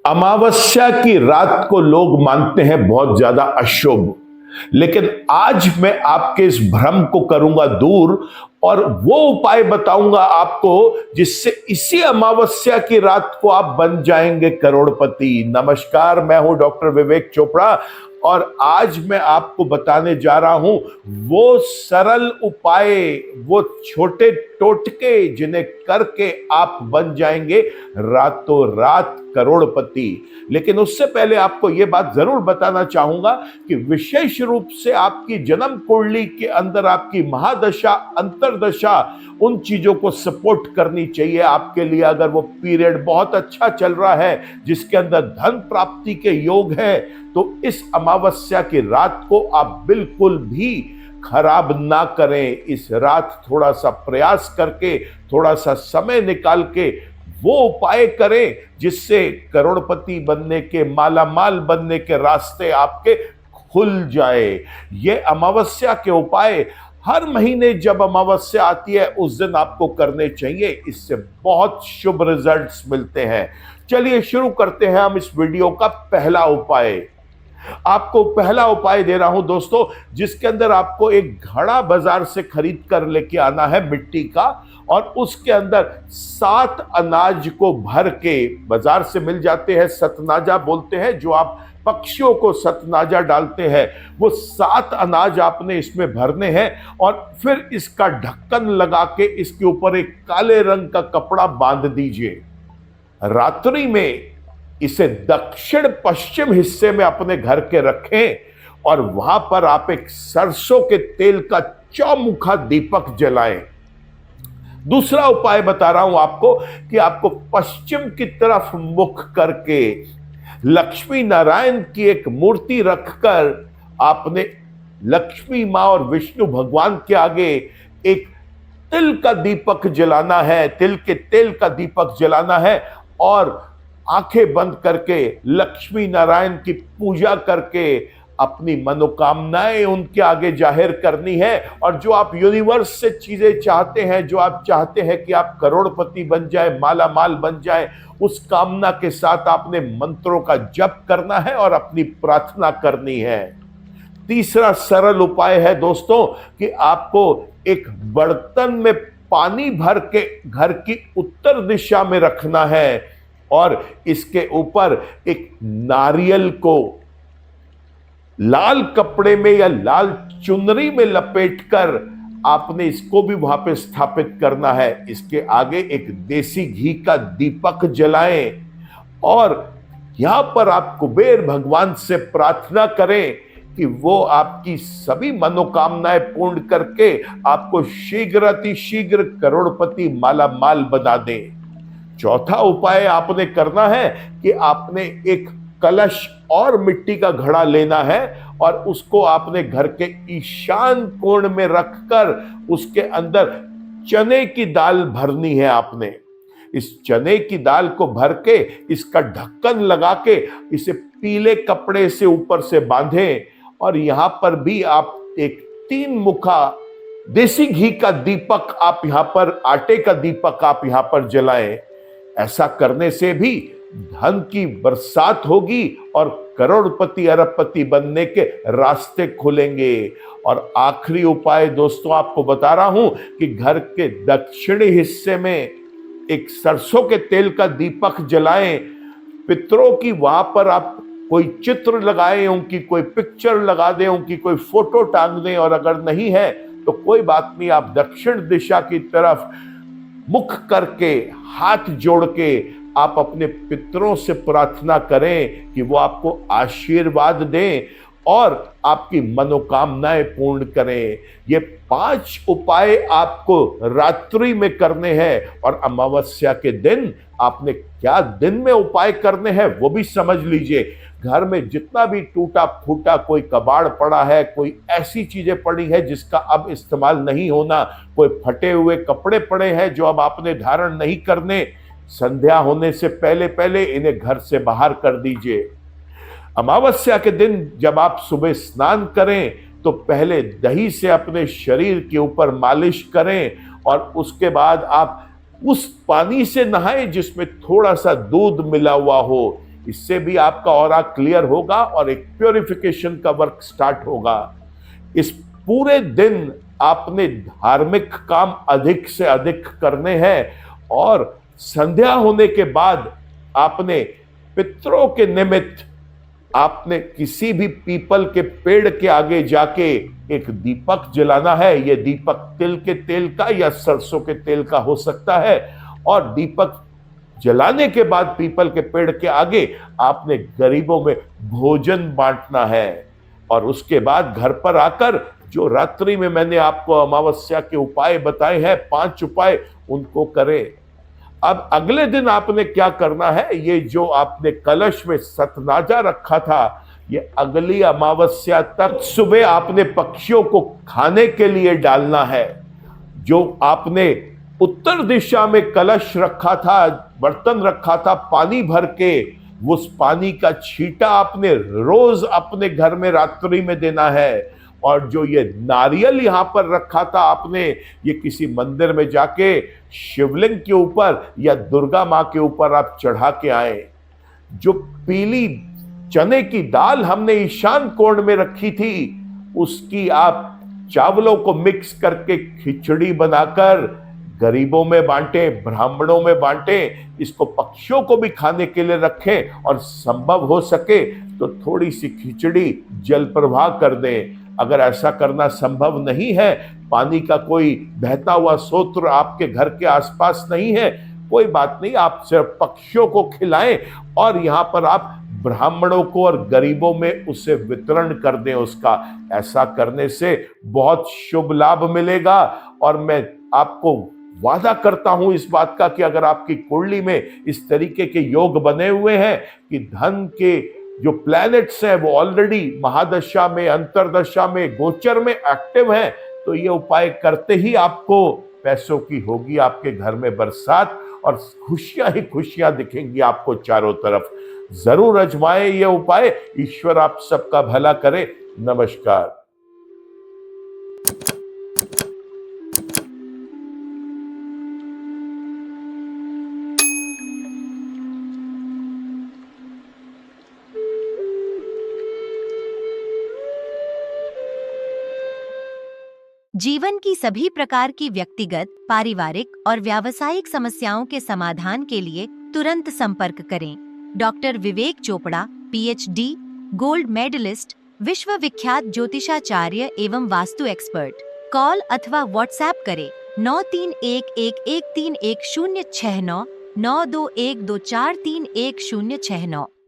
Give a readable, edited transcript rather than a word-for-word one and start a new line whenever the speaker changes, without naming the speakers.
अमावस्या की रात को लोग मानते हैं बहुत ज्यादा अशुभ, लेकिन आज मैं आपके इस भ्रम को करूंगा दूर और वो उपाय बताऊंगा आपको जिससे इसी अमावस्या की रात को आप बन जाएंगे करोड़पति। नमस्कार, मैं हूं डॉक्टर विवेक चोपड़ा और आज मैं आपको बताने जा रहा हूं वो सरल उपाय, वो छोटे टोटके जिन्हें करके आप बन जाएंगे रातों रात करोड़पति। लेकिन उससे पहले आपको यह बात जरूर बताना चाहूंगा कि विशेष रूप से आपकी जन्म कुंडली के अंदर आपकी महादशा, अंतरदशा उन चीजों को सपोर्ट करनी चाहिए आपके लिए। अगर वो पीरियड बहुत अच्छा चल रहा है जिसके अंदर धन प्राप्ति के योग है, तो इस अमावस्या की रात को आप बिल्कुल भी खराब ना करें। इस रात थोड़ा सा प्रयास करके, थोड़ा सा समय निकाल के वो उपाय करें जिससे करोड़पति बनने के, मालामाल बनने के रास्ते आपके खुल जाए। ये अमावस्या के उपाय हर महीने जब अमावस्या आती है उस दिन आपको करने चाहिए। इससे बहुत शुभ रिजल्ट्स मिलते हैं। चलिए शुरू करते हैं हम इस वीडियो का पहला उपाय। आपको पहला उपाय दे रहा हूं दोस्तों, जिसके अंदर आपको एक घड़ा बाजार से खरीद कर लेके आना है मिट्टी का, और उसके अंदर 7 अनाज को भर के, बाजार से मिल जाते हैं, सतनाजा बोलते हैं, जो आप पक्षियों को सतनाजा डालते हैं, वो 7 अनाज आपने इसमें भरने हैं और फिर इसका ढक्कन लगा के इसके ऊपर एक काले रंग का कपड़ा बांध दीजिए। रात्रि में इसे दक्षिण पश्चिम हिस्से में अपने घर के रखें और वहां पर आप एक सरसों के तेल का चौमुखा दीपक जलाएं। दूसरा उपाय बता रहा हूं आपको कि आपको पश्चिम की तरफ मुख करके लक्ष्मी नारायण की एक मूर्ति रखकर आपने लक्ष्मी मां और विष्णु भगवान के आगे एक तिल का दीपक जलाना है, तिल के तेल का दीपक जलाना है और आंखें बंद करके लक्ष्मी नारायण की पूजा करके अपनी मनोकामनाएं उनके आगे जाहिर करनी है। और जो आप यूनिवर्स से चीजें चाहते हैं, जो आप चाहते हैं कि आप करोड़पति बन जाए, माला माल बन जाए, उस कामना के साथ आपने मंत्रों का जप करना है और अपनी प्रार्थना करनी है। तीसरा सरल उपाय है दोस्तों कि आपको एक बर्तन में पानी भर के घर की उत्तर दिशा में रखना है और इसके ऊपर एक नारियल को लाल कपड़े में या लाल चुनरी में लपेटकर आपने इसको भी वहां पे स्थापित करना है। इसके आगे एक देसी घी का दीपक जलाएं और यहां पर आप कुबेर भगवान से प्रार्थना करें कि वो आपकी सभी मनोकामनाएं पूर्ण करके आपको शीघ्र अतिशीघ्र करोड़पति माला माल बना दें। चौथा उपाय आपने करना है कि आपने एक कलश और मिट्टी का घड़ा लेना है और उसको आपने घर के ईशान कोण में रखकर उसके अंदर चने की दाल भरनी है। आपने इस चने की दाल को भर के इसका ढक्कन लगा के इसे पीले कपड़े से ऊपर से बांधें और यहां पर भी आप एक 3 मुखा देसी घी का दीपक आप यहां पर, आटे का दीपक आप यहां पर जलाएं। ऐसा करने से भी धन की बरसात होगी और करोड़पति अरबपति बनने के रास्ते खुलेंगे। और आखिरी उपाय दोस्तों आपको बता रहा हूं कि घर के दक्षिणी हिस्से में एक सरसों के तेल का दीपक जलाएं। पितरों की वहां पर आप कोई चित्र लगाएं, उनकी कोई पिक्चर लगा दें, उनकी कोई फोटो टांग दें, और अगर नहीं है तो कोई बात नहीं, आप दक्षिण दिशा की तरफ मुख करके हाथ जोड़ के आप अपने पितरों से प्रार्थना करें कि वो आपको आशीर्वाद दें और आपकी मनोकामनाएं पूर्ण करें। ये 5 उपाय आपको रात्रि में करने हैं और अमावस्या के दिन आपने क्या दिन में उपाय करने हैं वो भी समझ लीजिए। घर में जितना भी टूटा फूटा कोई कबाड़ पड़ा है, कोई ऐसी चीजें पड़ी है जिसका अब इस्तेमाल नहीं होना, कोई फटे हुए कपड़े पड़े हैं जो अब आपने धारण नहीं करने, संध्या होने से पहले पहले इन्हें घर से बाहर कर दीजिए। अमावस्या के दिन जब आप सुबह स्नान करें तो पहले दही से अपने शरीर के ऊपर मालिश करें और उसके बाद आप उस पानी से नहाएं जिसमें थोड़ा सा दूध मिला हुआ हो। इससे भी आपका ऑरा क्लियर होगा और एक प्योरिफिकेशन का वर्क स्टार्ट होगा। इस पूरे दिन आपने धार्मिक काम अधिक से अधिक करने हैं और संध्या होने के बाद आपने पितरों के निमित्त आपने किसी भी पीपल के पेड़ के आगे जाके एक दीपक जलाना है। यह दीपक तिल के तेल का या सरसों के तेल का हो सकता है और दीपक जलाने के बाद पीपल के पेड़ के आगे आपने गरीबों में भोजन बांटना है। और उसके बाद घर पर आकर जो रात्रि में मैंने आपको अमावस्या के उपाय बताए हैं, 5 उपाय, उनको करें। अब अगले दिन आपने क्या करना है, ये जो आपने कलश में सतनाजा रखा था, ये अगली अमावस्या तक सुबह आपने पक्षियों को खाने के लिए डालना है। जो आपने उत्तर दिशा में कलश रखा था, बर्तन रखा था पानी भर के, उस पानी का छींटा आपने रोज अपने घर में रात्रि में देना है। और जो ये नारियल यहां पर रखा था आपने, ये किसी मंदिर में जाके शिवलिंग के ऊपर या दुर्गा मां के ऊपर आप चढ़ा के आए। जो पीली चने की दाल हमने ईशान कोण में रखी थी, उसकी आप चावलों को मिक्स करके खिचड़ी बनाकर गरीबों में बांटे, ब्राह्मणों में बांटे। इसको पक्षियों को भी खाने के लिए रखें और संभव हो सके तो थोड़ी सी खिचड़ी जल प्रवाह कर दें। अगर ऐसा करना संभव नहीं है, पानी का कोई बहता हुआ स्रोत आपके घर के आसपास नहीं है, कोई बात नहीं, आप सिर्फ पक्षियों को खिलाएं और यहां पर आप ब्राह्मणों को और गरीबों में उसे वितरण कर दें उसका। ऐसा करने से बहुत शुभ लाभ मिलेगा। और मैं आपको वादा करता हूं इस बात का कि अगर आपकी कुंडली में इस तरीके के योग बने हुए हैं कि धन के जो प्लैनेट्स हैं वो ऑलरेडी महादशा में, अंतरदशा में, गोचर में एक्टिव हैं, तो ये उपाय करते ही आपको पैसों की होगी आपके घर में बरसात और खुशियां ही खुशियां दिखेंगी आपको चारों तरफ। जरूर आजमाएं ये उपाय। ईश्वर आप सबका भला करे। नमस्कार।
जीवन की सभी प्रकार की व्यक्तिगत, पारिवारिक और व्यावसायिक समस्याओं के समाधान के लिए तुरंत संपर्क करें। डॉक्टर विवेक चोपड़ा, पीएचडी, गोल्ड मेडलिस्ट, विश्व विख्यात ज्योतिषाचार्य एवं वास्तु एक्सपर्ट। कॉल अथवा व्हाट्सएप करें 9311131069 9212431069।